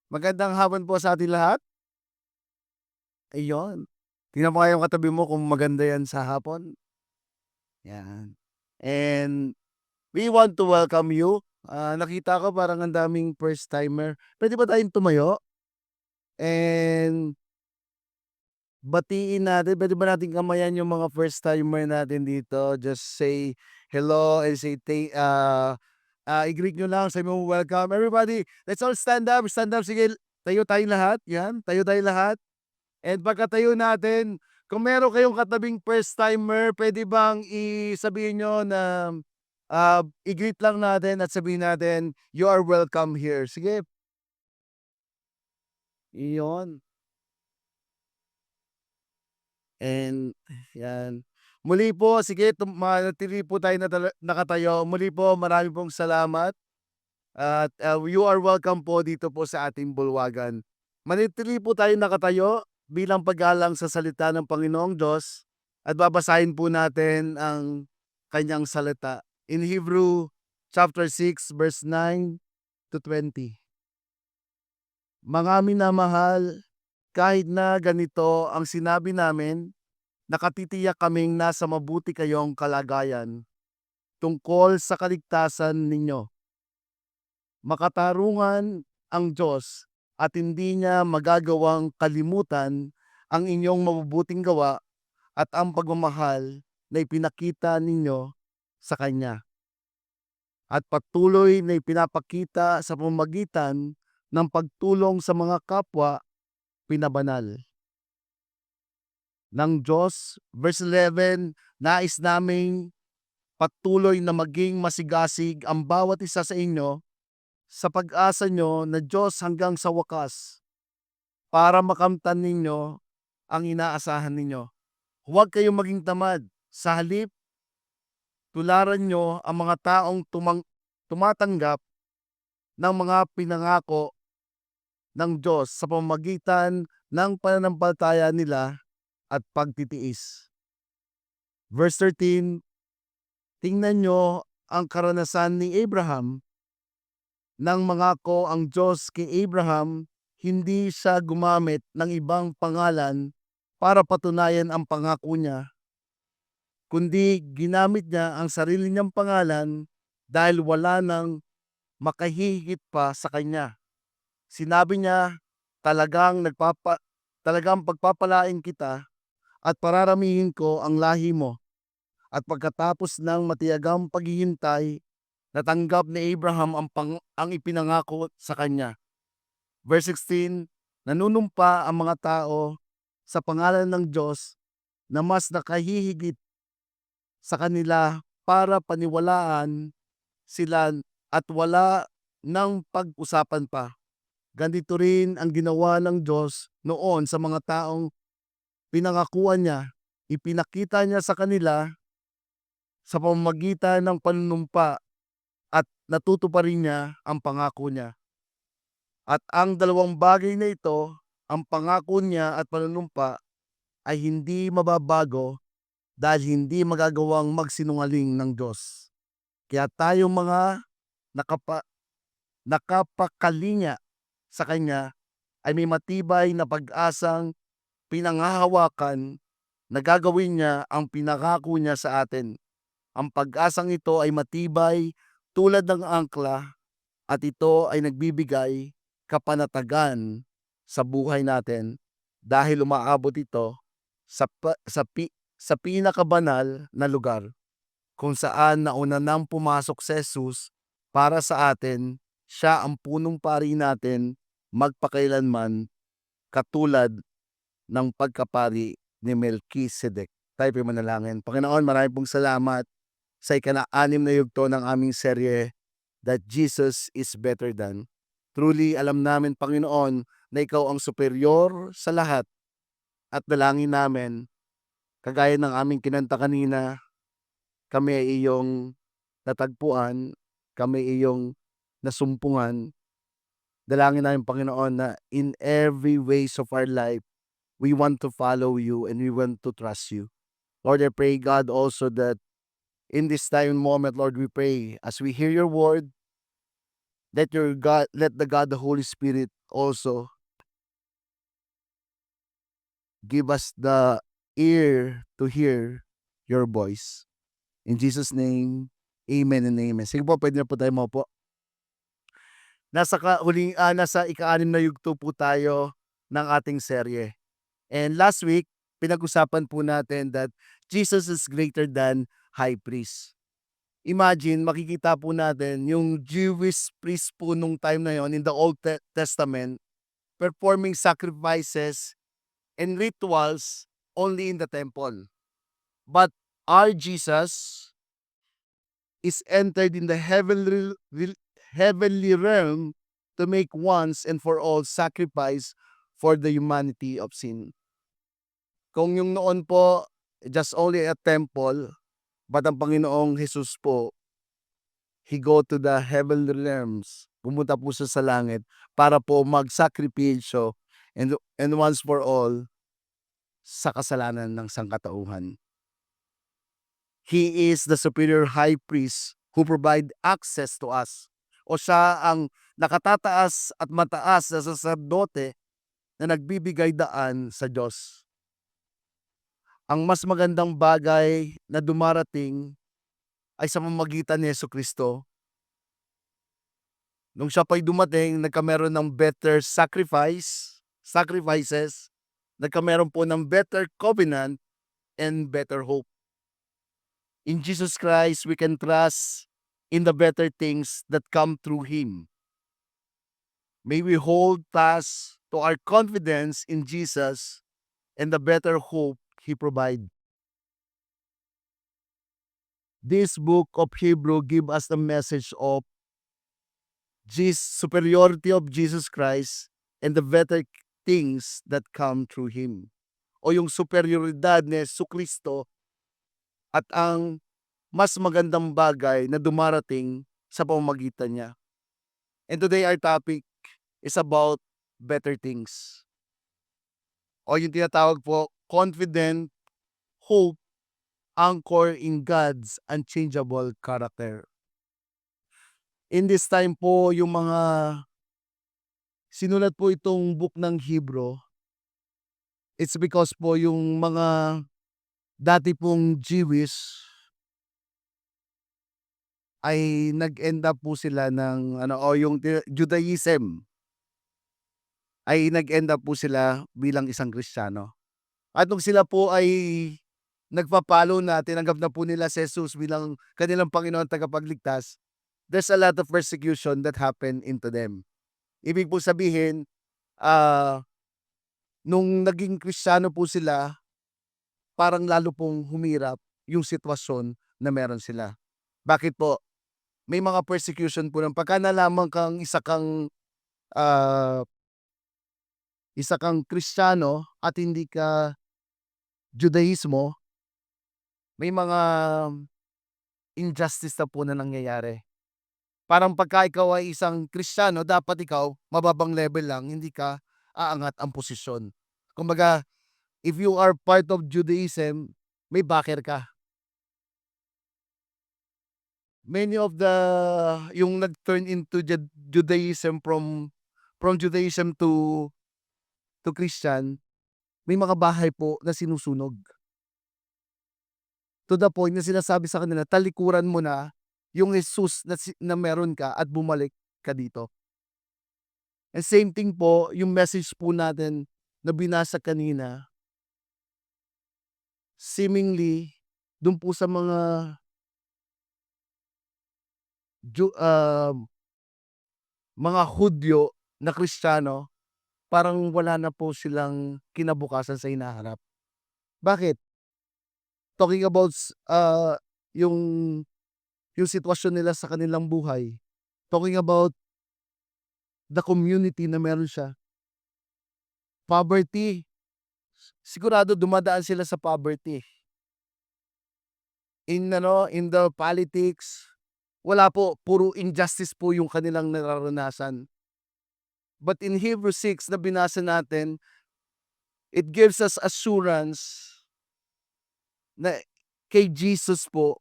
Magandang hapon po sa ating lahat. Ayun, tingnan mo nga yung katabi mo kung maganda yan sa hapon, yan. And we want to welcome you. Nakita ko parang ang daming first timer. Puwede ba tayong tumayo and batiin natin, puwede ba nating kamayan yung mga first timer natin dito? Just say hello and say i-greet niyo lang, sabi mo welcome. Everybody, let's all stand up, sige tayo tayong lahat, yan, tayo tayong lahat. And pagkatayo natin, kung meron kayong katabing first timer, puwede bang sabihin niyo na, i-greet lang natin at sabihin natin, "You are welcome here." Sige, iyon. And yan. Muli po, sige manatili po tayo nakatayo. Muli po, marami pong salamat at, you are welcome po dito po sa ating bulwagan. Manatili po tayong nakatayo bilang paggalang sa salita ng Panginoong Diyos at babasahin po natin ang kanyang salita in Hebrew chapter 6 verse 9 to 20. Mga minamahal, kahit na ganito ang sinabi namin, nakatitiyak kaming nasa mabuti kayong kalagayan tungkol sa kaligtasan ninyo. Makatarungan ang Diyos at hindi niya magagawang kalimutan ang inyong mabubuting gawa at ang pagmamahal na ipinakita ninyo sa Kanya at patuloy na ipinapakita sa pamamagitan ng pagtulong sa mga kapwa pinabanal ng Diyos. Verse 11, nais naming patuloy na maging masigasig ang bawat isa sa inyo sa pag-asa nyo na Diyos hanggang sa wakas para makamtan ninyo ang inaasahan ninyo. Huwag kayong maging tamad. Sa halip, tularan nyo ang mga taong tumatanggap ng mga pinangako ng Diyos sa pamamagitan ng pananampalataya nila at pagtitiis. Verse 13, tingnan nyo ang karanasan ni Abraham. Nang mangako ang Diyos kay Abraham, hindi siya gumamit ng ibang pangalan para patunayan ang pangako niya, kundi ginamit niya ang sarili niyang pangalan dahil wala nang makahihigit pa sa kanya. Sinabi niya, talagang pagpapalain kita at pararamihin ko ang lahi mo. At pagkatapos ng matiyagang paghihintay, natanggap ni Abraham ang ipinangako sa kanya. Verse 16, nanunumpa ang mga tao sa pangalan ng Diyos na mas nakahihigit sa kanila para paniwalaan sila at wala ng pag-usapan pa. Ganito rin ang ginawa ng Diyos noon sa mga taong pinangakuan niya. Ipinakita niya sa kanila sa pamamagitan ng panunumpa at natutuparin niya ang pangako niya. At ang dalawang bagay na ito, ang pangako niya at panunumpa, ay hindi mababago dahil hindi magagawang magsinungaling ng Diyos. Kaya tayo mga nakapa, nakapakalinya sa Kanya ay may matibay na pag-asang pinanghahawakan na gagawin niya ang pinangako niya sa atin. Ang pag-asang ito ay matibay tulad ng angkla at ito ay nagbibigay kapanatagan sa buhay natin dahil umaabot ito sa pinakabanal na lugar kung saan nauna nang pumasok si Jesus para sa atin. Siya ang punong pari natin magpakailanman, katulad ng pagkapari ni Melchizedek. Tayo po'y manalangin. Panginoon, maraming pong salamat sa ikana-anim na yugto ng aming serye, That Jesus is Better Than. Truly, alam namin, Panginoon, na Ikaw ang superior sa lahat at dalangin namin, kagaya ng aming kinanta kanina, kami ay iyong natagpuan, kami ay iyong nasumpungan. Dalangin namin, Panginoon, na in every ways of our life, we want to follow you and we want to trust you. Lord, I pray, God, also that in this time and moment, Lord, we pray as we hear your word, Let the God, the Holy Spirit also give us the ear to hear your voice. In Jesus' name, amen and amen. Sige po, pwede na po tayo maupo. Nasa ika-6 na yugto po tayo ng ating serye. And last week, pinag-usapan po natin that Jesus is greater than high priest. Imagine, makikita po natin yung Jewish priest po nung time na yon in the Old Testament performing sacrifices and rituals only in the temple. But our Jesus is entered in the heavenly realm to make once and for all sacrifice for the humanity of sin. Kung yung noon po, just only a temple, but ang Panginoong Jesus po, He go to the heavenly realms. Pumunta po siya sa langit para po magsakripisyo and once for all sa kasalanan ng sangkatauhan. He is the superior high priest who provide access to us. O siya ang nakatataas at mataas na saserdote na nagbibigay daan sa Diyos. Ang mas magandang bagay na dumarating ay sa pamamagitan ni Jesucristo. Nung siya pa'y dumating, nagkameron ng better sacrifices, nagkameron po ng better covenant and better hope. In Jesus Christ, we can trust in the better things that come through Him. May we hold fast to our confidence in Jesus and the better hope He provides. This book of Hebrew give us the message of superiority of Jesus Christ and the better things that come through Him. O yung superioridad ni Jesucristo at ang mas magandang bagay na dumarating sa pamamagitan niya. And today our topic is about better things. O yung tinatawag po, confident hope anchor in God's unchangeable character. In this time po, yung mga sinulat po itong book ng Hebrew, it's because po yung mga dati pong Jewish ay nag-end up po sila ng yung Judaism ay nag-end up po sila bilang isang Kristiyano. At nung sila po ay nagpa-follow na, tinanggap na po nila si Jesus bilang kanilang Panginoon at tagapagligtas, there's a lot of persecution that happened into them. Ibig po sabihin, nung naging Kristiyano po sila, parang lalo pong humirap yung sitwasyon na meron sila. Bakit po? May mga persecution po ng pagka nalaman kang isa kang Kristiyano at hindi ka Judaismo, may mga injustice na po na nangyayari. Parang pagka ikaw ay isang Kristiyano, dapat ikaw mababang level lang, hindi ka aangat ang posisyon. Kumbaga, if you are part of Judaism, may backer ka. Many of yung nag-turn into Judaism from Judaism to Christian, may mga bahay po na sinusunog. To the point na sinasabi sa kanila, talikuran mo na yung Jesus na meron ka at bumalik ka dito. And same thing po, yung message po natin na binasa kanina, seemingly, dun po sa mga mga Hudyo na Kristiyano, parang wala na po silang kinabukasan sa hinaharap. Bakit? Talking about yung sitwasyon nila sa kanilang buhay. Talking about the community na meron siya. Poverty. Sigurado dumadaan sila sa poverty. In the politics, wala po, puro injustice po yung kanilang nararanasan. But in Hebrews 6 na binasa natin, it gives us assurance na kay Jesus po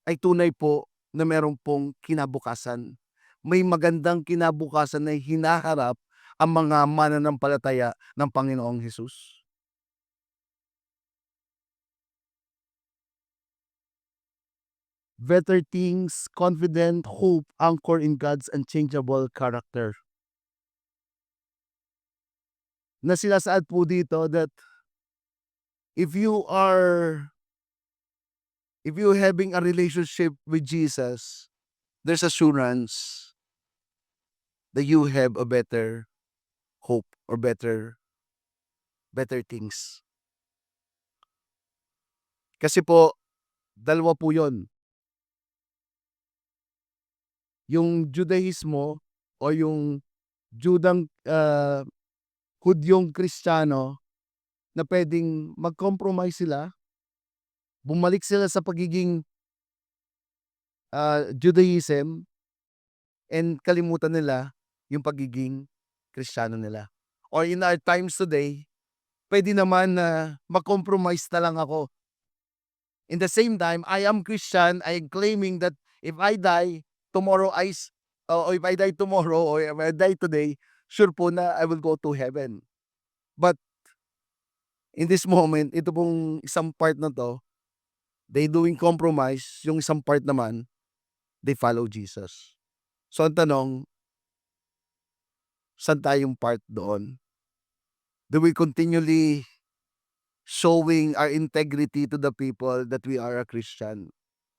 ay tunay po na meron pong kinabukasan. may magandang kinabukasan na hinaharap ang mga mananampalataya ng Panginoong Hesus. Better things, confident, hope, anchor in God's unchangeable character. Na sinasaad po dito that if you are if you having a relationship with Jesus, there's assurance that you have a better hope or better things. Kasi po dalawa po 'yon, yung Judaismo o yung Judang, Hudyong Kristiyano na puwedeng mag-compromise sila, bumalik sila sa pagiging, Judaism and kalimutan nila yung pagiging Kristiyano nila. Or in our times today, puwede naman na mag-compromise na lang ako. In the same time, I am Christian, I am claiming that if I die tomorrow or if I die tomorrow or if I die today, sure po na I will go to heaven. But in this moment, ito pong isang part na 'to, they doing compromise, yung isang part naman, they follow Jesus. So ang tanong, saan tayong part doon? Do we continually showing our integrity to the people that we are a Christian?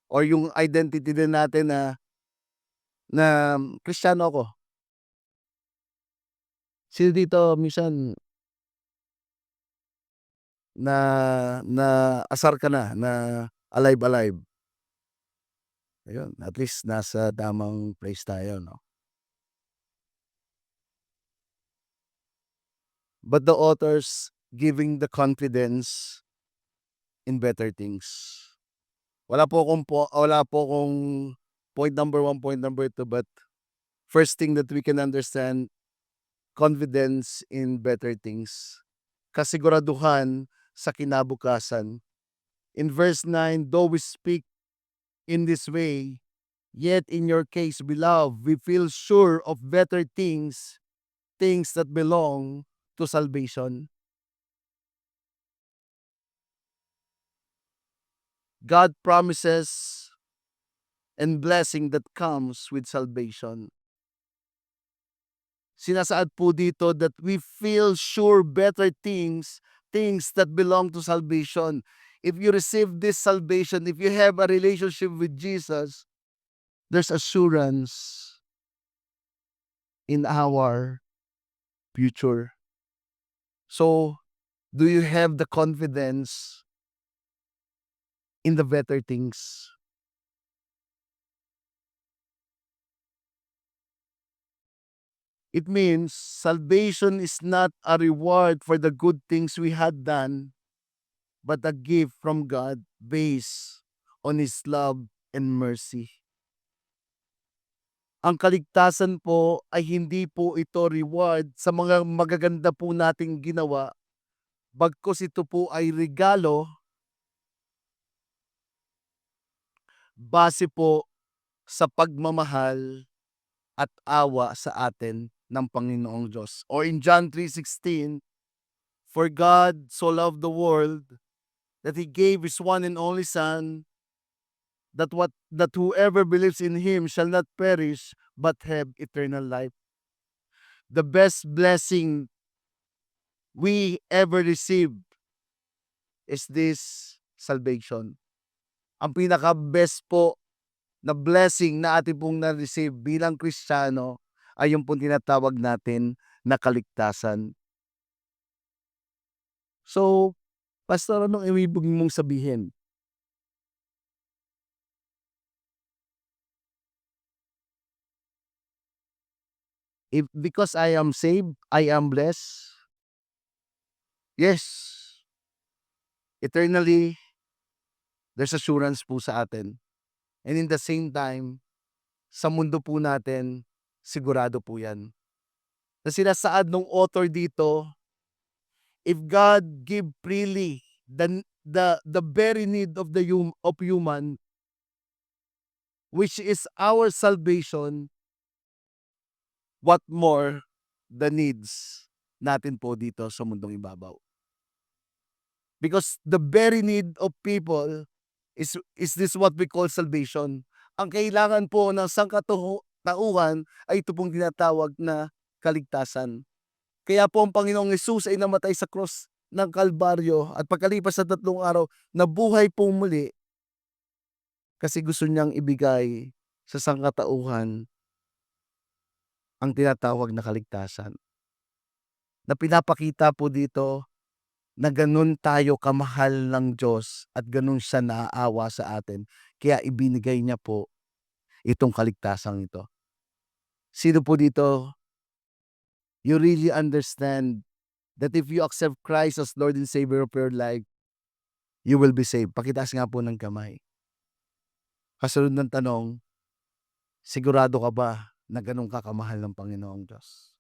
Or yung identity din natin na Kristiyano ako? Sino dito minsan na naasar ka na alive? Ayun, at least nasa tamang place tayo 'no. But the authors giving the confidence in better things. Wala po akong point number one, point number two, but first thing that we can understand, confidence in better things. Kasiguraduhan sa kinabukasan. In verse 9, though we speak in this way, yet in your case, beloved, we feel sure of better things, things that belong to salvation. God promises and blessing that comes with salvation. Sinasaad po dito that we feel sure better things, things that belong to salvation. If you receive this salvation, if you have a relationship with Jesus, there's assurance in our future. So, do you have the confidence in the better things? It means salvation is not a reward for the good things we had done, but a gift from God based on His love and mercy. Ang kaligtasan po ay hindi po ito reward sa mga magaganda po nating ginawa, bagkus ito po ay regalo base po sa pagmamahal at awa sa atin ng Panginoong Diyos. Or in John 3:16, for God so loved the world that He gave His one and only Son, that whoever believes in Him shall not perish but have eternal life. The best blessing we ever received is this salvation. Ang pinaka-best po na blessing na atin pong na-receive bilang Kristiyano ay yung pong tinatawag natin na kaligtasan. So, pastor, anong ibig mong sabihin? If because I am saved, I am blessed? Yes. Eternally, there's assurance po sa atin. And in the same time, sa mundo po natin, sigurado po yan. Na sinasaad nung author dito, if God give freely the very need of of human, which is our salvation, what more the needs natin po dito sa mundong ibabaw. Because the very need of people is this what we call salvation. Ang kailangan po ng tauhan ay ito pong tinatawag na kaligtasan. Kaya po ang Panginoong Hesus ay namatay sa cross ng Kalbaryo at pagkalipas sa 3 araw, nabuhay pong muli kasi gusto niyang ibigay sa sangkatauhan ang tinatawag na kaligtasan. Na pinapakita po dito na gano'n tayo kamahal ng Diyos at gano'n siya naaawa sa atin, kaya ibinigay niya po itong kaligtasang ito. Sino po dito, you really understand that if you accept Christ as Lord and Savior of your life, you will be saved. Pakitaas nga po ng kamay. Kasunod ng tanong, sigurado ka ba na gano'n ka kamahal ng Panginoong Diyos?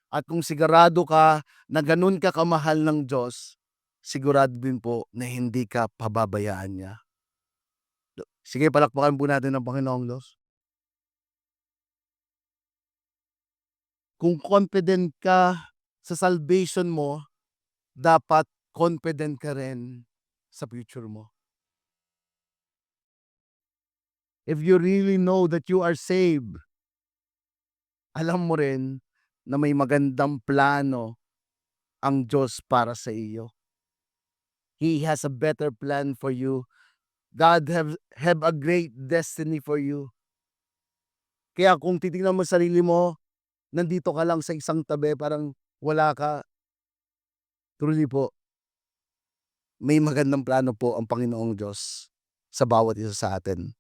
At kung sigurado ka na gano'n ka kamahal ng Diyos, sigurado din po na hindi ka pababayaan niya. Sige, palakpakan po natin ang Panginoong Diyos. Kung confident ka sa salvation mo, dapat confident ka rin sa future mo. If you really know that you are saved, alam mo rin na may magandang plano ang Diyos para sa iyo. He has a better plan for you. God have a great destiny for you. Kaya kung titingnan mo sarili mo, nandito ka lang sa isang tabi, parang wala ka. Truly po, may magandang plano po ang Panginoong Diyos sa bawat isa sa atin.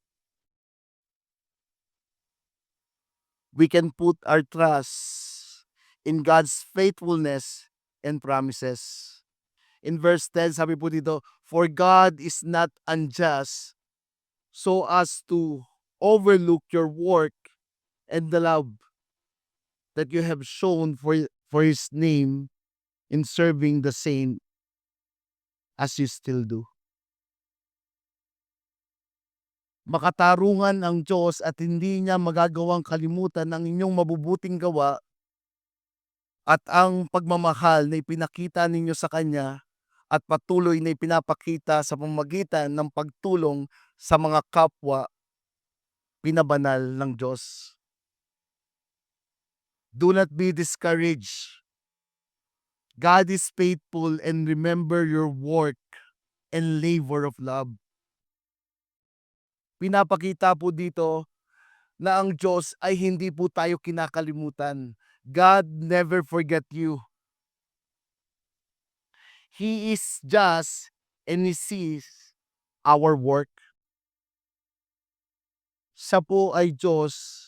We can put our trust in God's faithfulness and promises. In verse 10, sabi po dito, for God is not unjust so as to overlook your work and the love that you have shown for His name in serving the saint as you still do. Makatarungan ang Diyos at hindi niya magagawang kalimutan ang inyong mabubuting gawa at ang pagmamahal na ipinakita ninyo sa Kanya at patuloy na ipinapakita sa pamamagitan ng pagtulong sa mga kapwa pinabanal ng Diyos. Do not be discouraged. God is faithful and remember your work and labor of love. Pinapakita po dito na ang Diyos ay hindi po tayo kinakalimutan. God never forget you. He is just and He sees our work. Siya po ay Diyos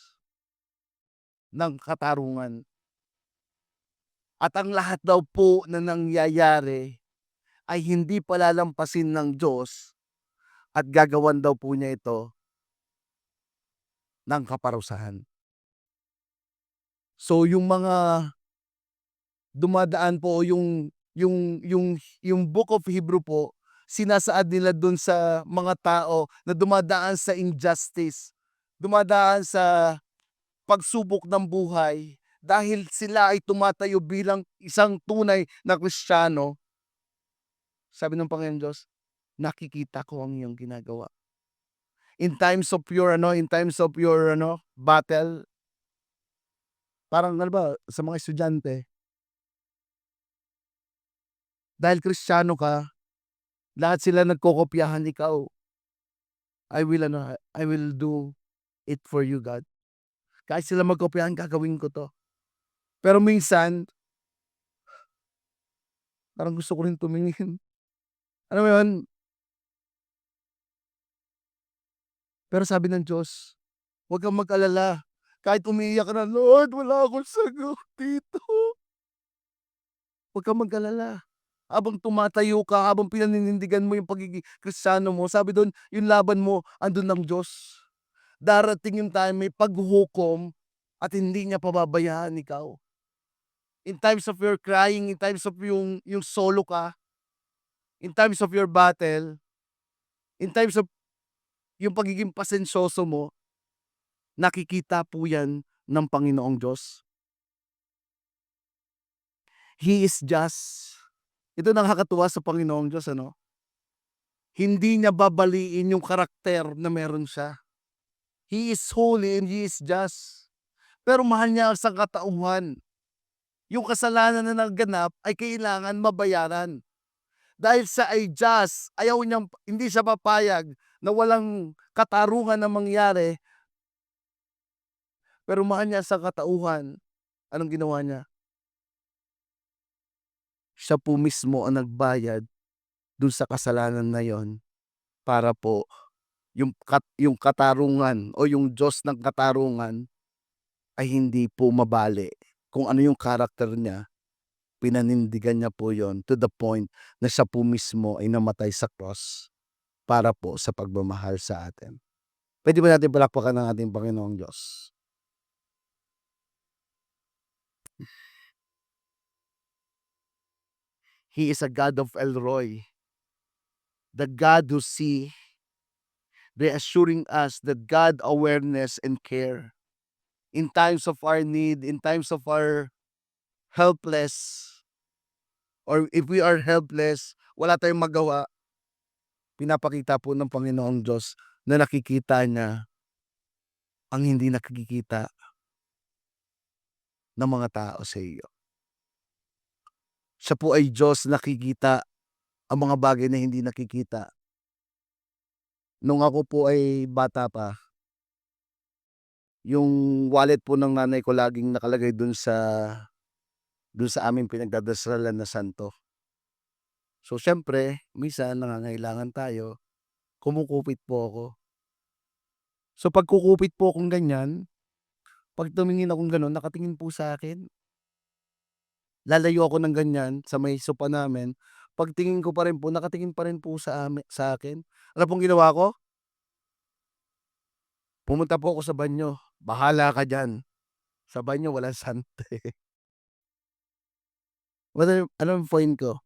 ng katarungan. At ang lahat daw po na nangyayari ay hindi palalampasin ng Diyos at gagawan daw po niya ito ng kaparusahan. So yung mga dumadaan po yung Book of Hebrew po, sinasaad nila dun sa mga tao na dumadaan sa injustice, dumadaan sa pagsubok ng buhay dahil sila ay tumatayo bilang isang tunay na Kristiyano. Sabi ng Panginoon Diyos, nakikita ko ang iyong ginagawa. In times of your battle, parang sa mga estudyante, dahil Kristiyano ka, lahat sila nagkokopyahan, ikaw, I will do it for you, God. Kahit sila magkopyahan, gagawin ko to. Pero minsan, parang gusto ko rin tumingin. Alam mo yun? Pero sabi ng Diyos, huwag kang mag-alala. Kahit umiiyak ka na, Lord, wala akong sagot dito. Huwag kang mag-alala. Habang tumatayo ka, habang pinaninindigan mo yung pagiging Kristiyano mo, sabi doon, yung laban mo, andun ng Diyos. Darating yung time, may paghuhukom at hindi niya pababayaan ikaw. In times of your crying, in times of yung solo ka, in times of your battle, in times of yung pagiging pasensyoso mo, nakikita po yan ng Panginoong Diyos. He is just. Ito nakakatuwa sa Panginoong Diyos ano, hindi niya babaliin yung karakter na meron siya. He is holy and He is just. Pero mahal niya ang sangkatauhan. Yung kasalanan na naganap ay kailangan mabayaran. Dahil siya ay just, ayaw niyang hindi siya papayag na walang katarungan na mangyari, pero mahal niya sa katauhan. Anong ginawa niya? Siya po mismo ang nagbayad dun sa kasalanan na yon para po yung katarungan o yung Diyos ng katarungan ay hindi po mabali. Kung ano yung karakter niya, pinanindigan niya po yon to the point na siya po mismo ay namatay sa cross para po sa pagmamahal sa atin. Puwede ba natin palakpakan ang ating Panginoong Diyos? He is a God of El Roi, the God who see, reassuring us that God awareness and care. In times of our need, in times of our helpless, or if we are helpless, wala tayong magawa, pinapakita po ng Panginoong Diyos na nakikita niya ang hindi nakikita ng mga tao sa iyo. Siya po ay Diyos nakikita ang mga bagay na hindi nakikita. Nung ako po ay bata pa, yung wallet po ng nanay ko laging nakalagay dun sa aming pinagdadasalan na santo. So siyempre, minsan nangangailangan tayo, kumukupit po ako. So pag kukupit po akong ganyan, pag tumingin akong gano'n nakatingin po sa akin, lalayo ako ng ganyan sa may sopa namin, pagtingin ko pa rin po nakatingin pa rin po sa akin. Ano pong ginawa ko? Pumunta po ako sa banyo, "Bahala ka diyan." Sa banyo walang sante. Anong point ko?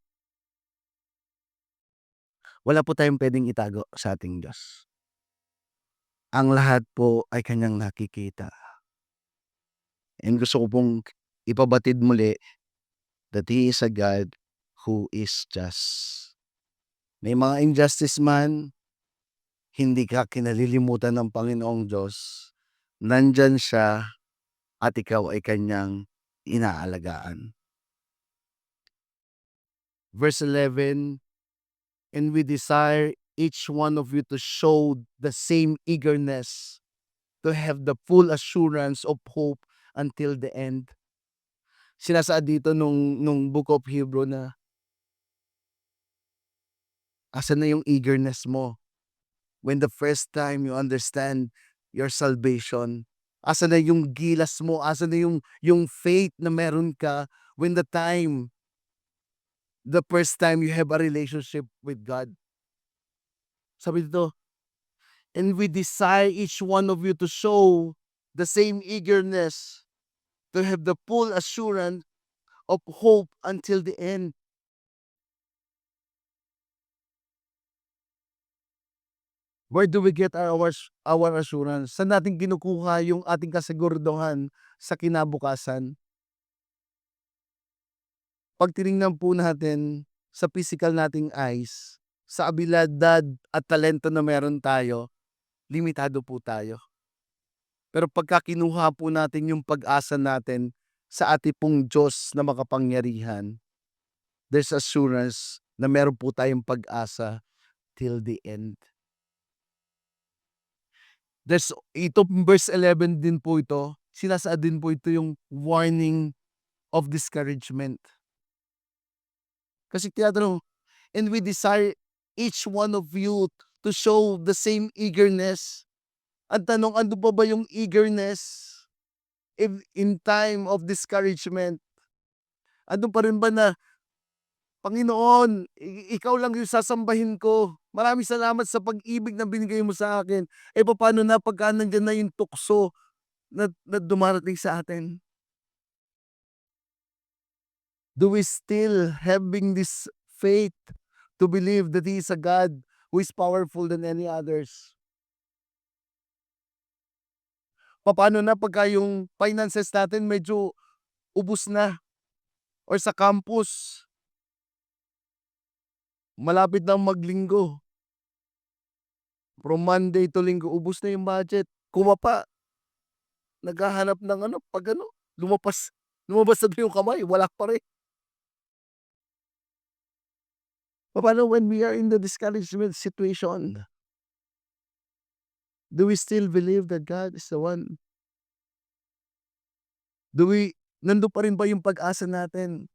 Wala po tayong puwedeng itago sa ating Diyos. Ang lahat po ay kanyang nakikita. And gusto ko pong ipabatid muli that He is a God who is just. May mga injustice man, hindi ka kinalilimutan ng Panginoong Diyos. Nandiyan siya at ikaw ay kanyang inaalagaan. Verse 11, "And we desire each one of you to show the same eagerness, to have the full assurance of hope until the end." Sinasaad dito nung Book of Hebrew na, asan na yung eagerness mo when the first time you understand your salvation? Asan na yung gilas mo? Asan na yung faith na meron ka when the first time you have a relationship with God? Sabi dito, "And we desire each one of you to show the same eagerness, to have the full assurance of hope until the end." Where do we get our assurance? Saan natin kinukuha yung ating kasiguraduhan sa kinabukasan? 'Pag tiningnan po natin sa physical nating eyes, sa abilidad at talento na meron tayo, limitado po tayo. Pero pagka kinuha po natin yung pag-asa natin sa ating pong Diyos na makapangyarihan, there's assurance na meron po tayong pag-asa till the end. Ito verse 11 din po ito, sinasaad din po ito yung warning of discouragement. Kasi tinatanong, "And we desire each one of you to show the same eagerness." Ang tanong, ano pa ba yung eagerness if in time of discouragement? Ano pa rin ba na, "Panginoon, ikaw lang yung sasambahin ko. Maraming salamat sa pag-ibig na binigay mo sa akin." Eh, papaano na pagka nandiyan na yung tukso na dumarating sa atin? Do we still having this faith to believe that He is a God who is powerful than any others? Papaano na pagka yung finances natin medyo ubos na? or sa campus, malapit ng maglinggo, from Monday to Linggo ubos na yung budget. Kuma pa, naghahanap ng ano, 'pag ano, lumabas na daw yung kamay, wala pa rin. Papaano when we are in the discouragement situation? Do we still believe that God is the one? Do we Nandun pa rin ba yung pag-asa natin?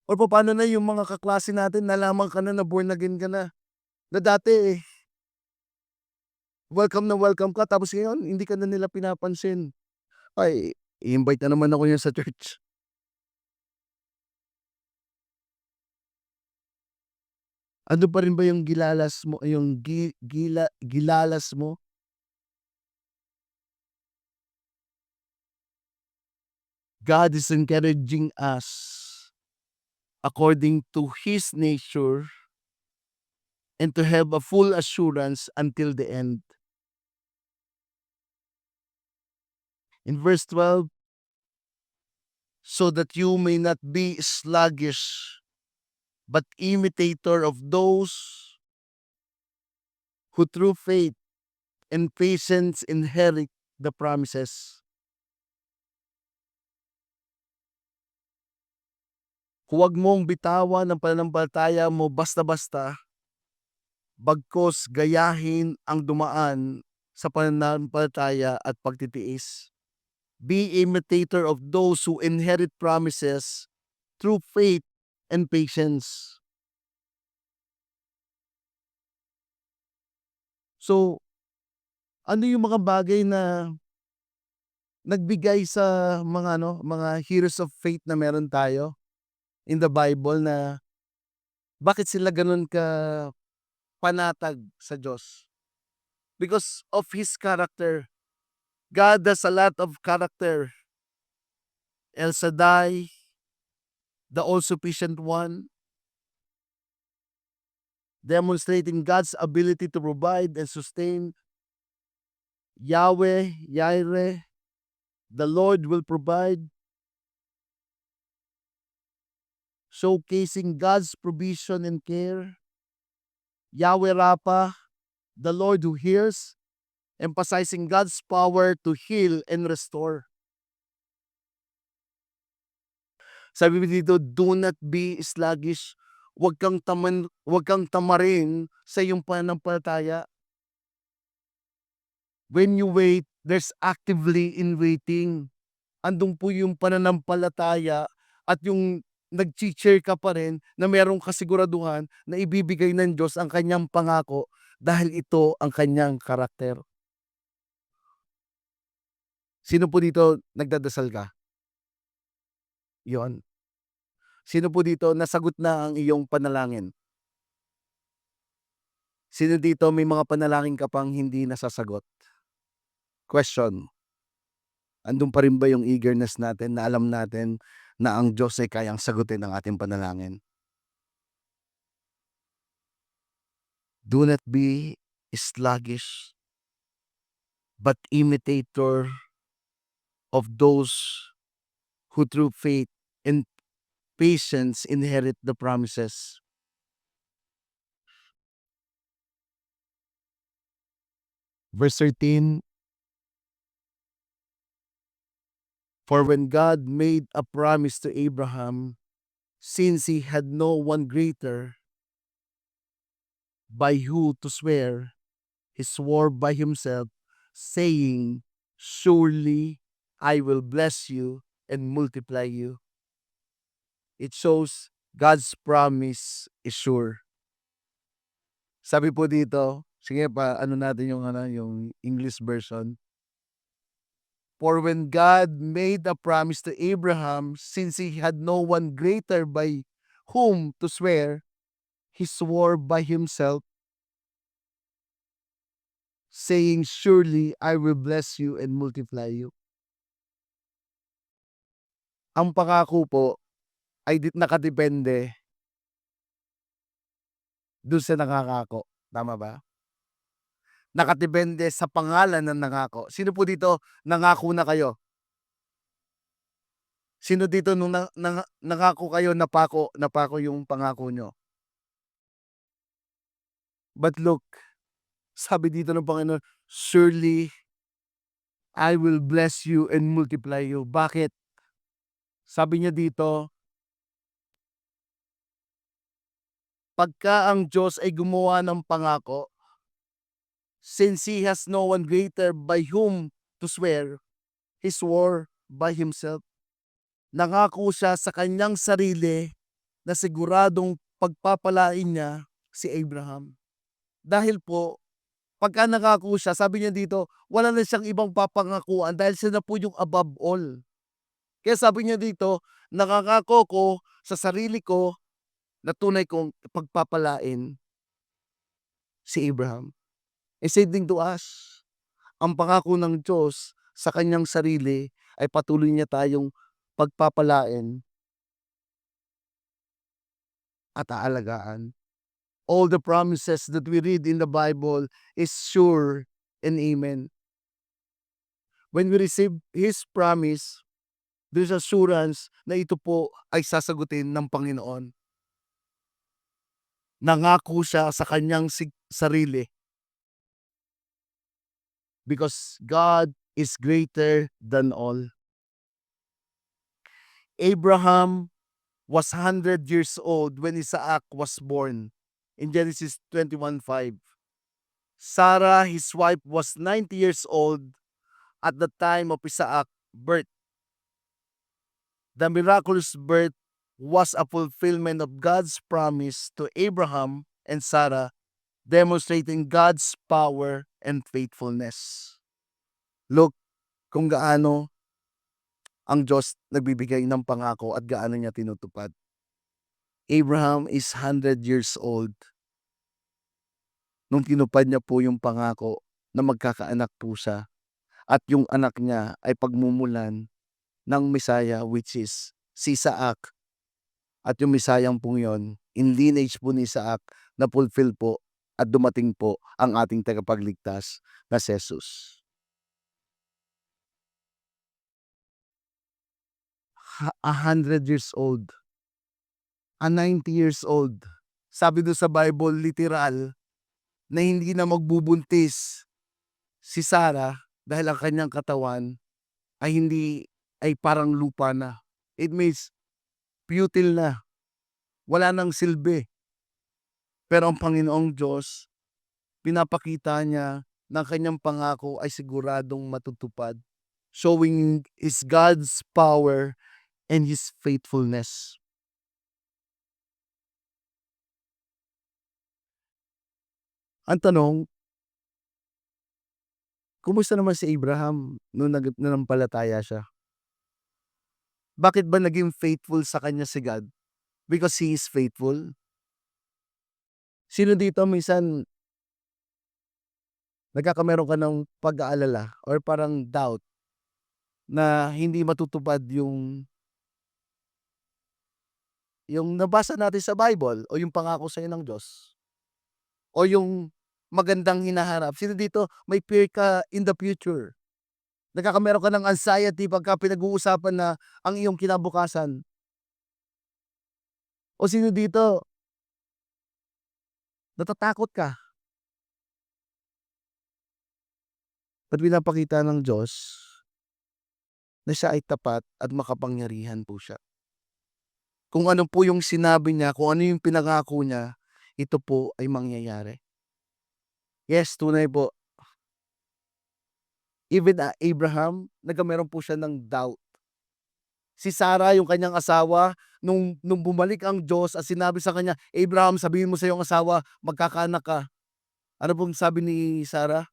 Or papaano na yung mga kaklase natin nalaman ka na born again ka na? Na dati, welcome ka tapos ngayon hindi ka na nila pinapansin. Ay, i-invite na naman ako niyan sa church. Ano pa rin ba yung gilalas mo? God is encouraging us according to His nature and to have a full assurance until the end. In verse 12, so that you may not be sluggish, but imitator of those who through faith and patience inherit the promises. Huwag mong bitawan ang pananampalataya mo basta-basta, bagkus gayahin ang dumaan sa pananampalataya at pagtitiis. Be imitator of those who inherit promises through faith and patience. So, ano yung mga bagay na nagbigay sa mga heroes of faith na meron tayo in the Bible na bakit sila gano'n panatag sa Diyos? Because of His character. God has a lot of character. El Shaddai, the all-sufficient one, demonstrating God's ability to provide and sustain. Yahweh, Yireh, the Lord will provide, showcasing God's provision and care. Yahweh Rapha, the Lord who hears, emphasizing God's power to heal and restore. Sabi dito, do not be sluggish. Huwag kang tamarin sa iyong pananampalataya. When you wait, there's actively in waiting. Andun po yung pananampalataya at yung nagche-cheer ka pa rin na merong kasiguraduhan na ibibigay ng Diyos ang kanyang pangako dahil ito ang kanyang karakter. Sino po dito nagdadasal ka? Yon. Sino po dito nasagot na ang iyong panalangin? Sino dito may mga panalangin ka pang hindi nasasagot? Question, andun pa rin ba yung eagerness natin na alam natin na ang Diyos ay kayang sagutin ang ating panalangin? Do not be sluggish, but imitator of those who through faith and patience inherit the promises. Verse 13, for when God made a promise to Abraham, since he had no one greater by who to swear, he swore by himself, saying, surely I will bless you and multiply you. It shows God's promise is sure. Sabi po dito, sige pa ano natin yung English version. For when God made a promise to Abraham, since he had no one greater by whom to swear, he swore by himself, saying, surely I will bless you and multiply you. Ang pangako po ay nakadepende dun sa nangangako. Tama ba? Nakadepende sa pangalan ng nangako. Sino po dito nangako na kayo? Sino dito nung nangako kayo napako yung pangako niyo? But look, sabi dito ng Panginoon, "Surely I will bless you and multiply you." Bakit? Sabi niya dito, pagka ang Diyos ay gumawa ng pangako, since He has no one greater by whom to swear, He swore by Himself. Nangako siya sa kanyang sarili na siguradong pagpapalain niya si Abraham. Dahil po, pagka nangako siya, sabi niya dito, wala na siyang ibang papangakuan dahil siya na po yung above all. Kaya sabi niya dito, nangangako ko sa sarili ko na tunay kong pagpapalain si Abraham. E same thing to us. Ang pangako ng Diyos sa kanyang sarili ay patuloy niya tayong pagpapalain at aalagaan. All the promises that we read in the Bible is sure and amen. When we receive His promise, there's assurance na ito po ay sasagutin ng Panginoon. Nangako siya sa kanyang sarili because God is greater than all. Abraham was 100 years old when Isaac was born in Genesis 21:5. Sarah, his wife, was 90 years old at the time of Isaac's birth. The miraculous birth was a fulfillment of God's promise to Abraham and Sarah, demonstrating God's power and faithfulness. Look kung gaano ang Diyos nagbibigay ng pangako at gaano niya tinutupad. Abraham is 100 years old nung tinupad niya po yung pangako na magkakaanak po siya at yung anak niya ay pagmumulan ng Messiah, which is si Isaac. At yung Messiah pong yun, in lineage po ni Isaac, na fulfill po at dumating po ang ating tagapagligtas na si Jesus. 100 years old. 90 years old. Sabi doon sa Bible, literal, na hindi na magbubuntis si Sarah dahil ang kanyang katawan ay parang lupa na. It means futile na. Wala nang silbi. Pero ang Panginoong Diyos, pinapakita niya na ang kanyang pangako ay siguradong matutupad, showing His God's power and His faithfulness. Ang tanong, kumusta naman si Abraham nung nanampalataya siya? Bakit ba naging faithful sa kanya si God? Because He is faithful. Sino dito minsan nagkakameron ka ng pag-aalala or parang doubt na hindi matutupad yung nabasa natin sa Bible o yung pangako sa'yo ng Diyos? O yung magandang hinaharap? Sino dito may fear ka in the future? Nagkakameron ka ng anxiety pagka pinag-uusapan na ang iyong kinabukasan? O sino dito natatakot ka? At pinapakita ng Diyos na siya ay tapat at makapangyarihan po siya. Kung ano po yung sinabi niya, kung ano yung pinangako niya, ito po ay mangyayari. Yes, tunay po. Even Abraham, nagkameron po siya ng doubt. Si Sarah, yung kanyang asawa, nung bumalik ang Diyos at sinabi sa kanya, Abraham, sabihin mo sa iyong asawa, magkakaanak ka. Ano pong sabi ni Sarah?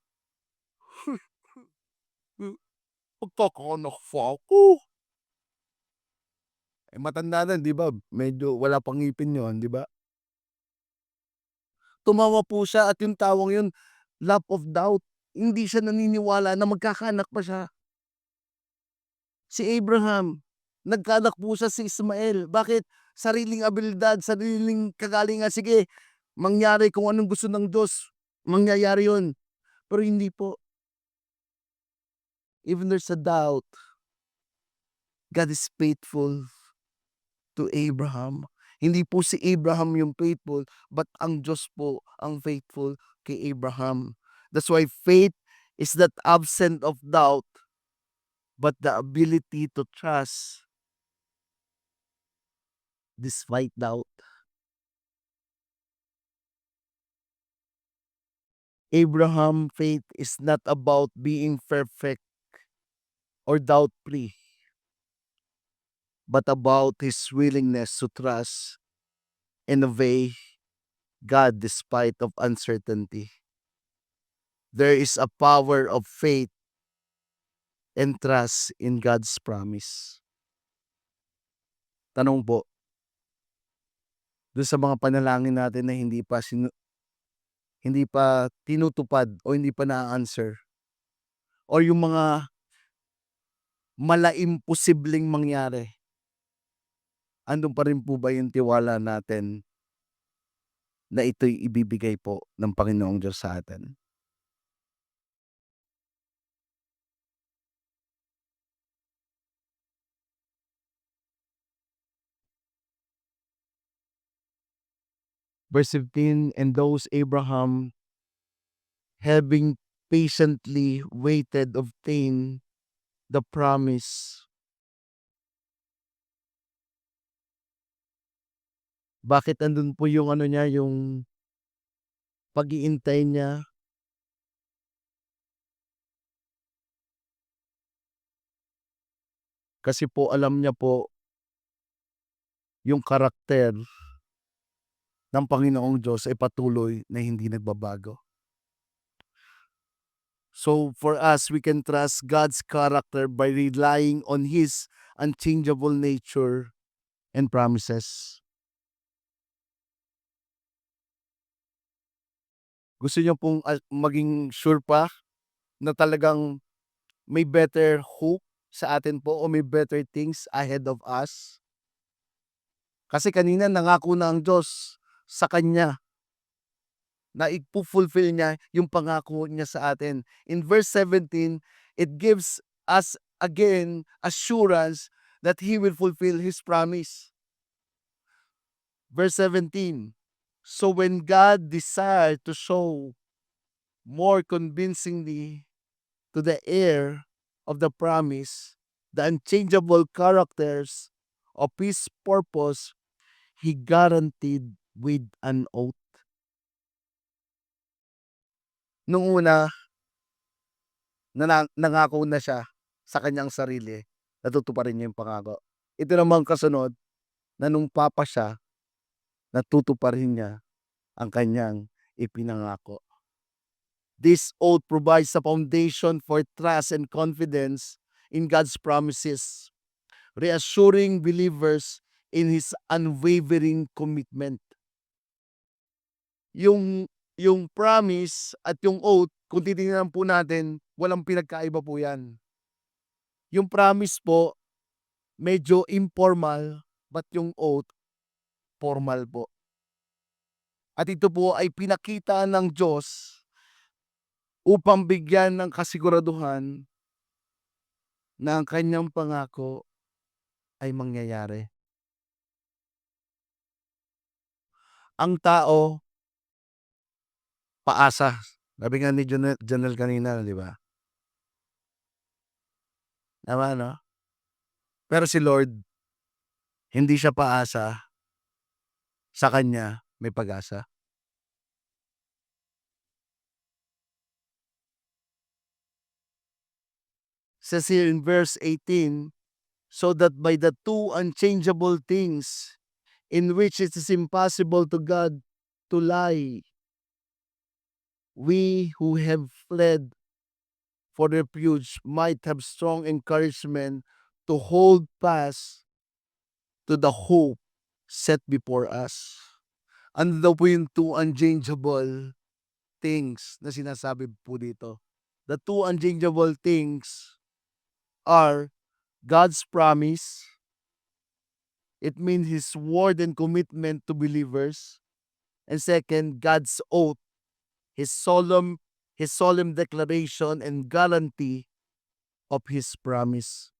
Magkakaanak pa ako. Eh, matanda na, di ba? Medyo wala pang ngipin yun, di ba? Tumawa po siya at yung tawang yun, laugh of doubt. Hindi siya naniniwala na magkakaanak pa siya. Si Abraham, nagkaanak po siya si Ismael. Bakit? Sariling abilidad, sariling kagalingan. Sige, mangyari kung anong gusto ng Diyos. Mangyayari yun. Pero hindi po. Even there's a doubt, God is faithful to Abraham. Hindi po si Abraham yung faithful, but ang Diyos po ang faithful kay Abraham. That's why faith is not absent of doubt, but the ability to trust despite doubt. Abraham faith is not about being perfect or doubt free, but about his willingness to trust and obey God despite of uncertainty. There is a power of faith and trust in God's promise. Tanong po, dun sa mga panalangin natin na hindi pa tinutupad o hindi pa na-a-answer or yung mga mala-imposibleng mangyari, andun pa rin po ba yung tiwala natin na ito'y ibibigay po ng Panginoong Diyos sa atin? Verse 15, and those Abraham having patiently waited obtain the promise. Bakit andun po yung ano niya, yung pag-iintay niya? Kasi po alam niya po yung karakter ng Panginoong Diyos ay patuloy na hindi nagbabago. So for us, we can trust God's character by relying on His unchangeable nature and promises. Gusto niyo pong maging sure pa na talagang may better hope sa atin po o may better things ahead of us? Kasi kanina nangako na ang Diyos sa kanya na ifu-fulfill niya yung pangako niya sa atin. In verse 17, it gives us again assurance that He will fulfill His promise. Verse 17, so when God desired to show more convincingly to the heir of the promise the unchangeable characters of His purpose, He guaranteed with an oath. Nung una, nangako na siya sa kanyang sarili, natutuparin niya yung pangako. Ito namang kasunod na nung papa siya, natutuparin niya ang kanyang ipinangako. This oath provides a foundation for trust and confidence in God's promises, reassuring believers in His unwavering commitment. Yung promise at yung oath, kung titingnan po natin, walang pinagkaiba po yan. Yung promise po, medyo informal, but yung oath, formal po. At ito po ay pinakita ng Diyos upang bigyan ng kasiguraduhan na ang kanyang pangako ay mangyayari. Ang tao, paasa. Sabi nga ni Janelle kanina, di ba? Tama, no? Pero si Lord, hindi siya paasa, sa kanya may pag-asa. Says here in verse 18, so that by the two unchangeable things in which it is impossible to God to lie, we who have fled for refuge might have strong encouragement to hold fast to the hope set before us. Ano daw po yung two unchangeable things na sinasabi po dito? The two unchangeable things are God's promise. It means His word and commitment to believers. And second, God's oath, His solemn declaration and guarantee of His promise.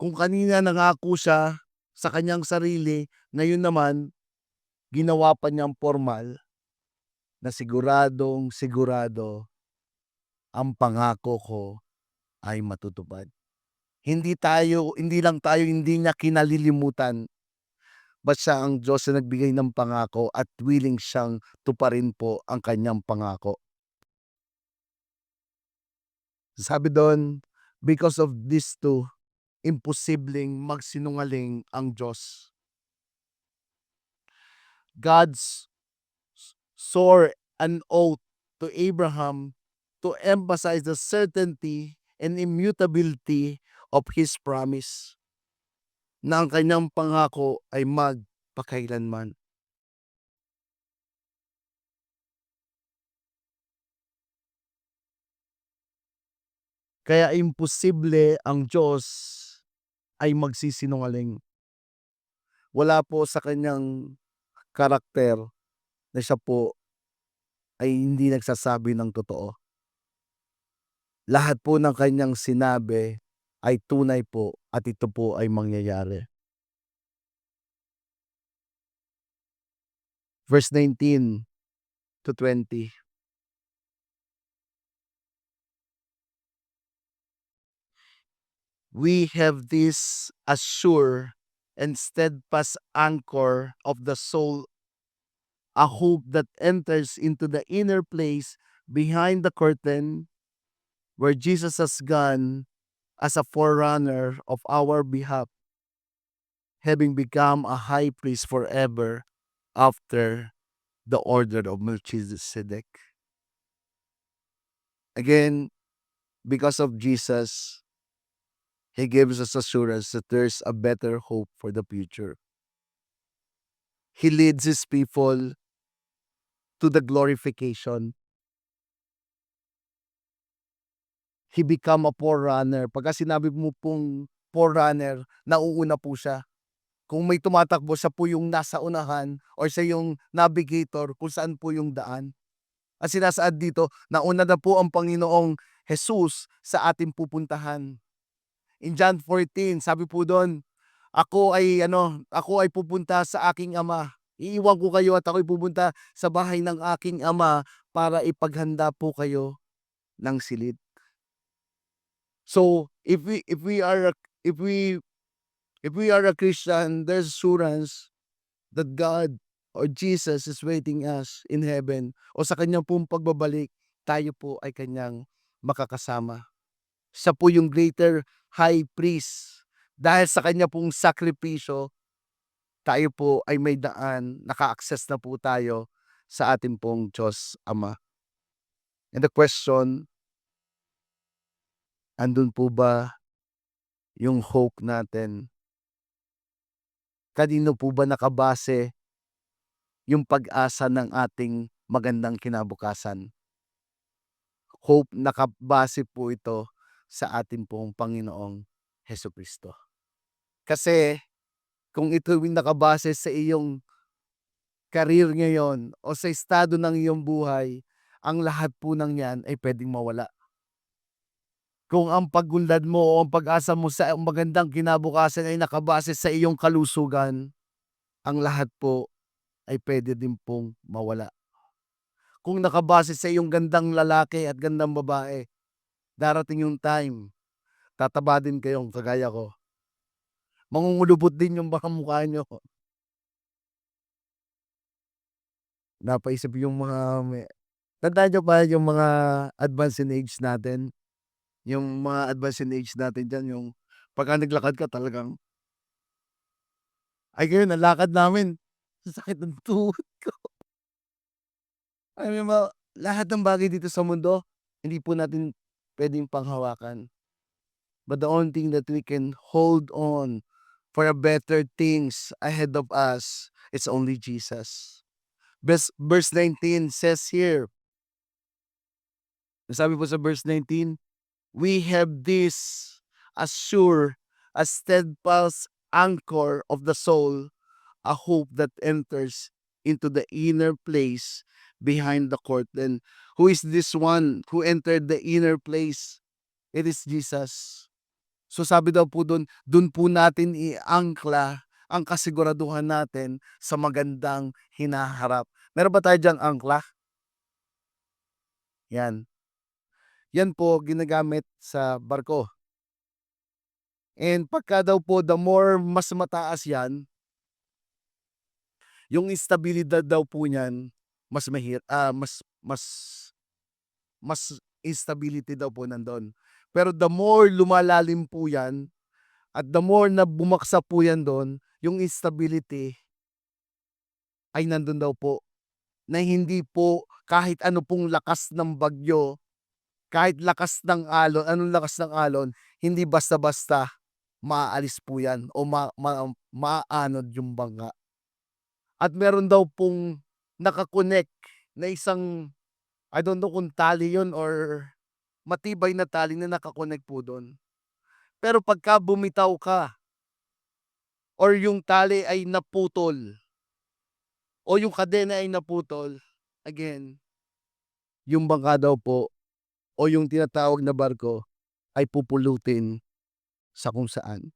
Kung kanina nangako siya sa kanyang sarili, ngayon naman ginawa pa niyang formal na siguradong sigurado ang pangako ko ay matutupad. Hindi lang tayo hindi niya kinalilimutan, ba't siya ang Diyos na nagbigay ng pangako at willing siyang tuparin po ang kanyang pangako. Sabi dun, because of these two, imposibleng magsinungaling ang Diyos. God's swore an oath to Abraham to emphasize the certainty and immutability of His promise na ang kanyang pangako ay magpakailanman. Kaya imposible ang Diyos ay magsisinungaling. Wala po sa kanyang karakter na siya po ay hindi nagsasabi ng totoo. Lahat po ng kanyang sinabi ay tunay po at ito po ay mangyayari. Verse 19 to 20. We have this as sure and steadfast anchor of the soul, a hope that enters into the inner place behind the curtain where Jesus has gone as a forerunner of our behalf, having become a high priest forever after the order of Melchizedek. Again, because of Jesus, He gives us assurance that there's a better hope for the future. He leads His people to the glorification. He become a forerunner. Pagka sinabi mo pong forerunner, nauuna po siya. Kung may tumatakbo, siya po yung nasa unahan or siya yung navigator kung saan po yung daan. At sinasaad dito, nauna na po ang Panginoong Jesus sa ating pupuntahan. In John 14, sabi po doon, ako ay pupunta sa aking ama. Iiwan ko kayo at ako'y pupunta sa bahay ng aking ama para ipaghanda po kayo ng silid. So, if we are a Christian, there's assurance that God or Jesus is waiting us in heaven o sa kanyang pong pagbabalik, tayo po ay kanyang makakasama. Siya po yung greater high priest. Dahil sa kanya pong sakripisyo, tayo po ay may daan, naka-access na po tayo sa ating pong Diyos Ama. And the question, andun po ba yung hope natin? Kanino po ba nakabase yung pag-asa ng ating magandang kinabukasan? Hope, nakabase po ito sa ating pong Panginoong Hesukristo. Kasi kung ito yung nakabase sa iyong career ngayon o sa estado ng iyong buhay, ang lahat po ng yan ay pwedeng mawala. Kung ang pag-unlad mo o ang pag-asa mo sa magandang kinabukasan ay nakabase sa iyong kalusugan, ang lahat po ay pwede din pong mawala. Kung nakabase sa iyong gandang lalaki at gandang babae, darating yung time, tataba din kayong kagaya ko. Mangungulubot din yung baka mukha nyo. Napaisip yung tandaan nyo ba yung mga advance in age natin? Yung mga advance in age natin diyan, yung pagka naglakad ka talagang, ay ngayon ang lakad namin, ang sakit ng tuhod ko. Alam mo ba, lahat ng bagay dito sa mundo, hindi po natin puwedeng panghawakan. But the only thing that we can hold on for a better things ahead of us, it's only Jesus. Verse 19 says here, sabi po sa verse 19, we have this as sure, as steadfast anchor of the soul, a hope that enters into the inner place behind the curtain. Who is this one who entered the inner place? It is Jesus. So sabi daw po dun po natin iangkla ang kasiguraduhan natin sa magandang hinaharap. Meron ba tayo diyang angkla? Yan. Yan po ginagamit sa barko. And pagka daw po the more mas mataas yan, yung istabilidad daw po niyan mas mas mas instability daw po nandun. Pero the more lumalalim po yan at the more na bumaksak po yan dun, yung instability ay nandun daw po. Na hindi po kahit ano pong lakas ng bagyo, kahit lakas ng alon, anong lakas ng alon, hindi basta-basta maaalis po yan o maaanod yung bangka. At meron daw pong naka-connect na isang, I don't know kung tali yun or matibay na tali na naka-connect po dun. Pero pagka bumitaw ka or yung tali ay naputol o yung kadena ay naputol, again, yung bangka daw po o yung tinatawag na barko ay pupulutin sa kung saan.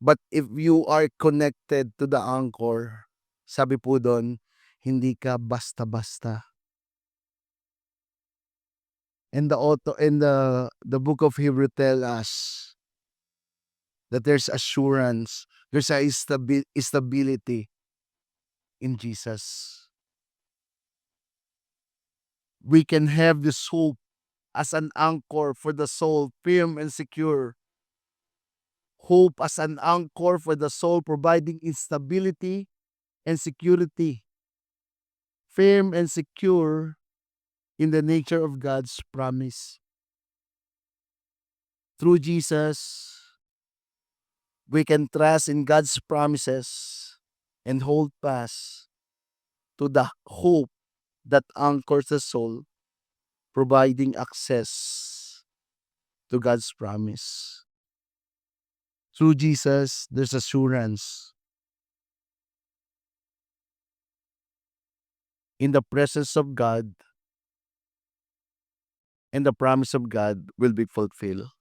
But if you are connected to the anchor, sabi po dun, hindi ka basta-basta. And the book of Hebrew tell us that there's assurance, there's a stability in Jesus. We can have this hope as an anchor for the soul, firm and secure. Hope as an anchor for the soul, providing instability and security. Firm and secure in the nature of God's promise. Through Jesus, we can trust in God's promises and hold fast to the hope that anchors the soul, providing access to God's promise. Through Jesus, there's assurance. In the presence of God, and the promise of God will be fulfilled.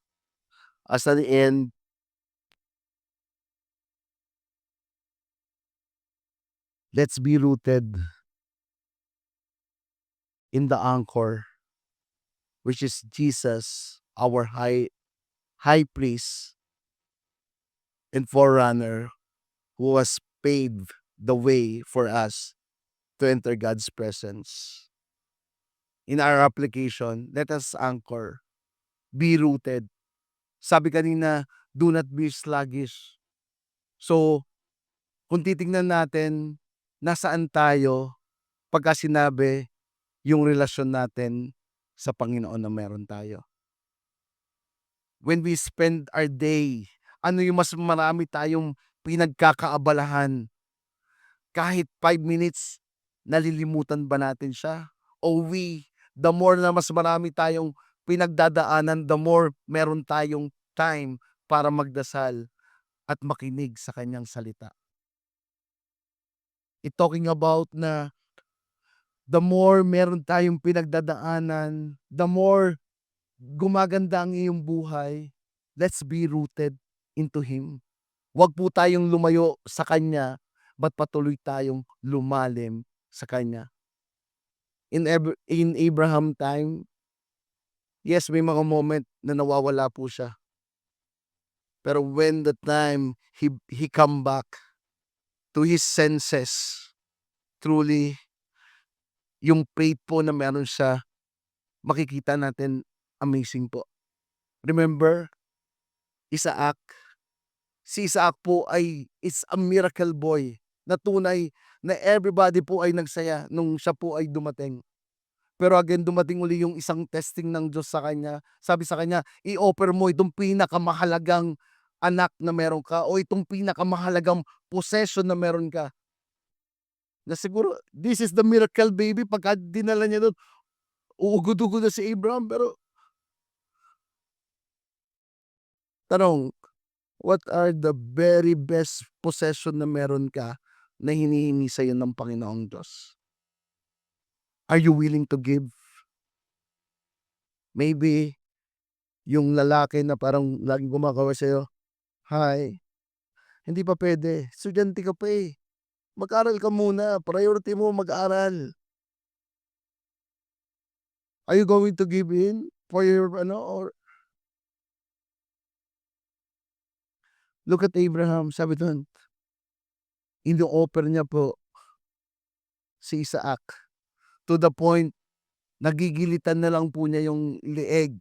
As at the end, let's be rooted in the anchor, which is Jesus, our high priest and forerunner, who has paved the way for us to enter God's presence. In our application, let us anchor, be rooted. Sabi kanina, do not be sluggish. So, kung titingnan natin, nasaan tayo pagka sinabi yung relasyon natin sa Panginoon na meron tayo. When we spend our day, ano yung mas marami tayong pinagkakaabalahan? Kahit 5 minutes, nalilimutan ba natin siya? O the more na mas marami tayong pinagdadaanan, the more meron tayong time para magdasal at makinig sa kanyang salita. Talking about na the more meron tayong pinagdadaanan, the more gumaganda ang iyong buhay, let's be rooted into Him. Huwag po tayong lumayo sa Kanya, ba't patuloy tayong lumalim sa Kanya. In Abraham time, yes, may mga moment na nawawala po siya. Pero when the time he come back to his senses, truly, yung faith po na meron siya, makikita natin amazing po. Remember, Isaac, si Isaac po ay is a miracle boy na tunay na everybody po ay nagsaya nung siya po ay dumating. Pero again, dumating uli yung isang testing ng Diyos sa kanya. Sabi sa kanya, i-offer mo itong pinakamahalagang anak na meron ka o itong pinakamahalagang possession na meron ka. Na siguro, this is the miracle baby. Pagka dinala niya doon, uugod-ugod na si Abraham. Pero, tanong, what are the very best possession na meron ka na hinihingi sa'yo ng Panginoong Diyos? Are you willing to give? Maybe Yung lalaki na parang laging kumakawa sa'yo, "Hi." Hindi pa puwede, estudyante ka pa, eh. Mag-aral ka muna, priority mo mag-aral. Are you going to give in for your ano, or look at Abraham, sabi dun, ino-offer niya po si Isaac to the point nagigilitan na lang po niya yung leeg.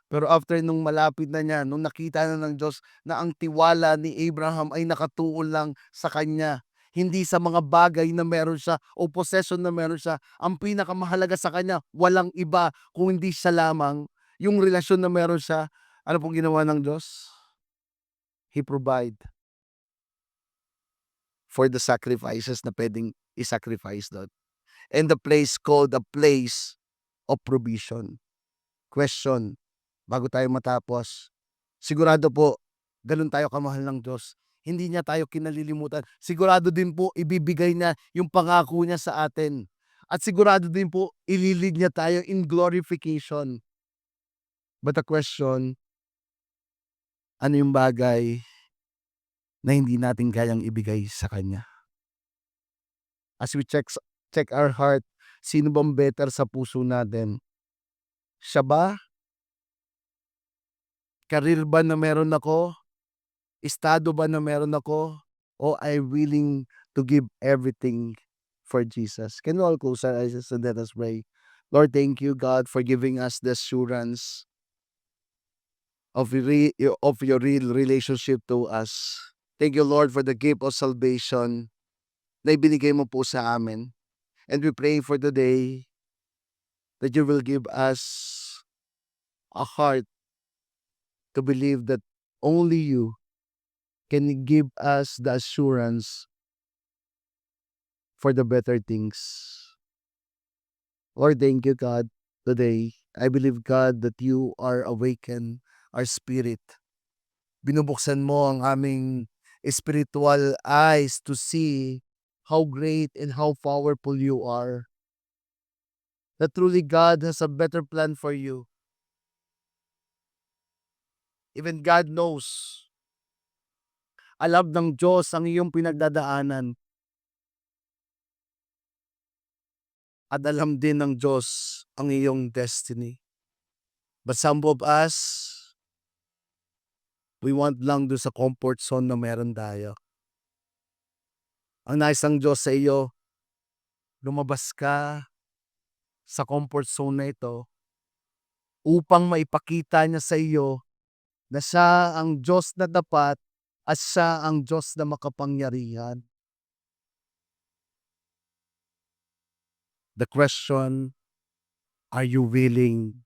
Pero after nung malapit na niya, nung nakita na ng Diyos na ang tiwala ni Abraham ay nakatuon lang sa kanya, hindi sa mga bagay na meron siya o possession na meron siya. Ang pinakamahalaga sa kanya, walang iba kung hindi siya lamang yung relasyon na meron siya. Ano pong ginawa ng Diyos? He provide for the sacrifices na puwedeng i-sacrifice dun. And the place called a place of provision. Question, bago tayo matapos, sigurado po gano'n tayo kamahal ng Diyos. Hindi niya tayo kinalilimutan. Sigurado din po ibibigay niya yung pangako niya sa atin. At sigurado din po ililid niya tayo in glorification. But the question, ano yung bagay na hindi natin kayang ibigay sa Kanya? As we check our heart, sino bang better sa puso natin? Siya ba? Career ba na meron ako? Estado ba na meron ako? O I'm willing to give everything for Jesus? Can we all close our eyes and let us pray? Lord, thank you, God, for giving us the assurance of your real relationship to us. Thank you, Lord, for the gift of salvation na ibinigay mo po sa amin. And we pray for the day that you will give us a heart to believe that only you can give us the assurance for the better things. Lord, thank you, God, today. I believe, God, that you are awaken our spirit. Binubuksan mo ang aming spiritual eyes to see how great and how powerful you are. That truly God has a better plan for you. Even God knows. Alam ng Diyos ang iyong pinagdadaanan. At alam din ng Diyos ang iyong destiny. But some of us, we want lang doon sa comfort zone na meron tayo. Ang nais ng Diyos sa iyo, lumabas ka sa comfort zone na ito upang maipakita niya sa iyo na siya ang Diyos na tapat at siya ang Diyos na makapangyarihan. The question, are you willing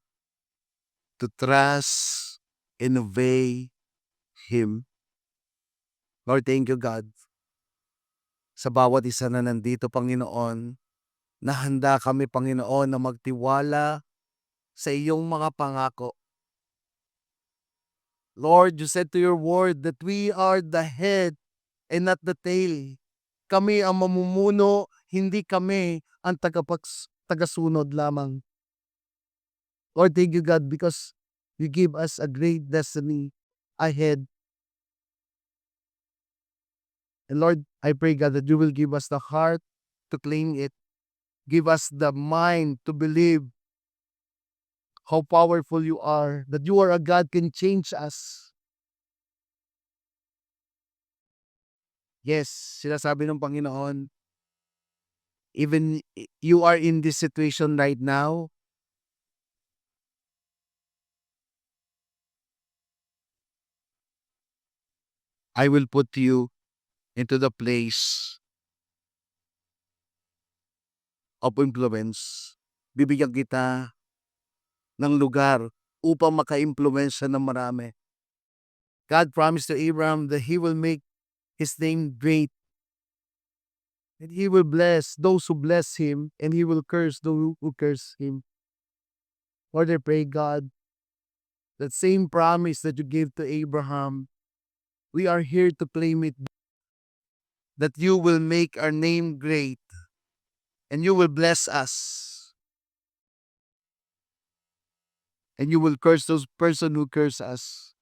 to trust and obey Him? Lord, thank you, God, sa bawat isa na nandito, Panginoon, na handa kami, Panginoon, na magtiwala sa iyong mga pangako. Lord, you said to your word that we are the head and not the tail. Kami ang mamumuno, hindi kami ang tagasunod lamang. Lord, thank you, God, because you give us a great destiny ahead. And Lord, I pray, God, that you will give us the heart to claim it. Give us the mind to believe how powerful you are, that you are a God can change us. Yes, sinasabi ng Panginoon, even you are in this situation right now, I will put you into the place of influence. Bibigyan kita ng lugar upang maka-impluwensya ng marami. God promised to Abraham that He will make His name great. And He will bless those who bless Him, and He will curse those who curse Him. Lord, I pray, God, that same promise that you gave to Abraham, we are here to claim it, that you will make our name great, and you will bless us. and you will curse those person who curse us.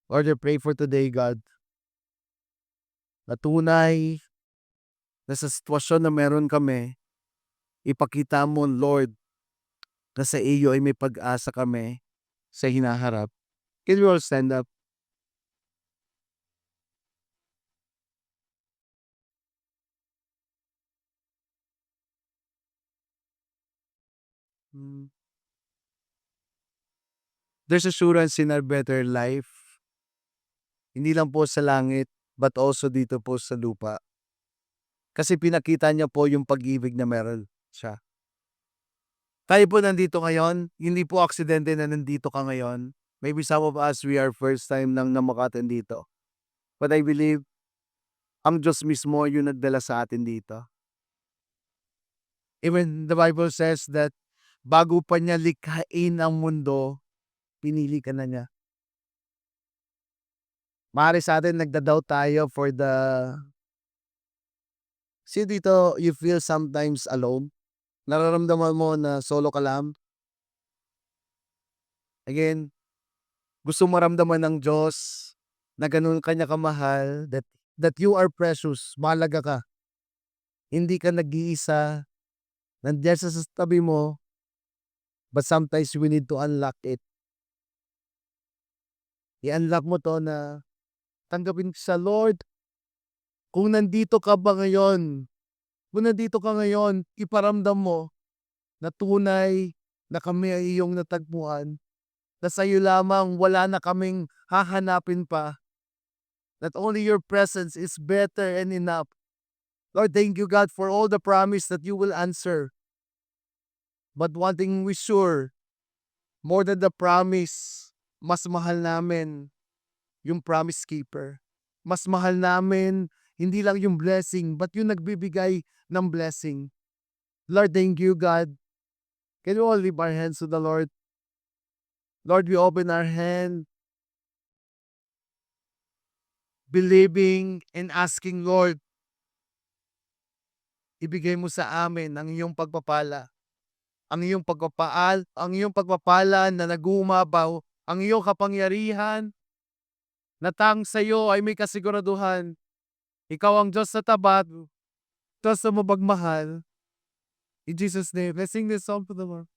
Lord, I pray for today, God, na tunay na sa sitwasyon na meron kami, ipakita mo, Lord, na sa iyo ay may pag-asa kami sa hinaharap. Can we all stand up? Mm. There's assurance in our better life, hindi lang po sa langit, but also dito po sa lupa. Kasi pinakita niya po yung pag-ibig na meron siya. Tayo po nandito ngayon, hindi po aksidente na nandito ka ngayon. Maybe some of us, we are first time lang na maka-attend dito. But I believe, ang Diyos mismo yung nagdala sa atin dito. Even the Bible says that bago pa niya likhain ang mundo, pinili ka na niya. Maaari sa atin nagda-doubt tayo for the see dito, you feel sometimes alone? Nararamdaman mo na solo ka lang? Again, gusto maramdaman ng Diyos na gano'n ka niya kamahal, that you are precious, mahalaga ka. Hindi ka nag-iisa, nandiyan siya sa tabi mo, but sometimes we need to unlock it. I-unlock mo 'to na tanggapin sa Lord, kung nandito ka ba ngayon, kung nandito ka ngayon, iparamdam mo na tunay na kami ay iyong natagpuan, na sa'yo lamang wala na kaming hahanapin pa, that only your presence is better and enough. Lord, thank you God for all the promise that you will answer. But one thing we sure, more than the promise, mas mahal namin yung promise keeper. Mas mahal namin hindi lang yung blessing, but yung nagbibigay ng blessing. Lord, thank you God. Can we all lift our hands to the Lord? Lord, we open our hand, believing and asking, Lord, ibigay mo sa amin ang iyong pagpapala. Ang iyong pagpapala na nag-uumapaw, ang iyong kapangyarihan na tang sa iyo ay may kasiguraduhan. Ikaw ang Diyos na tapat, Diyos na mapagmahal. In Jesus' name, let's sing this song to the Lord.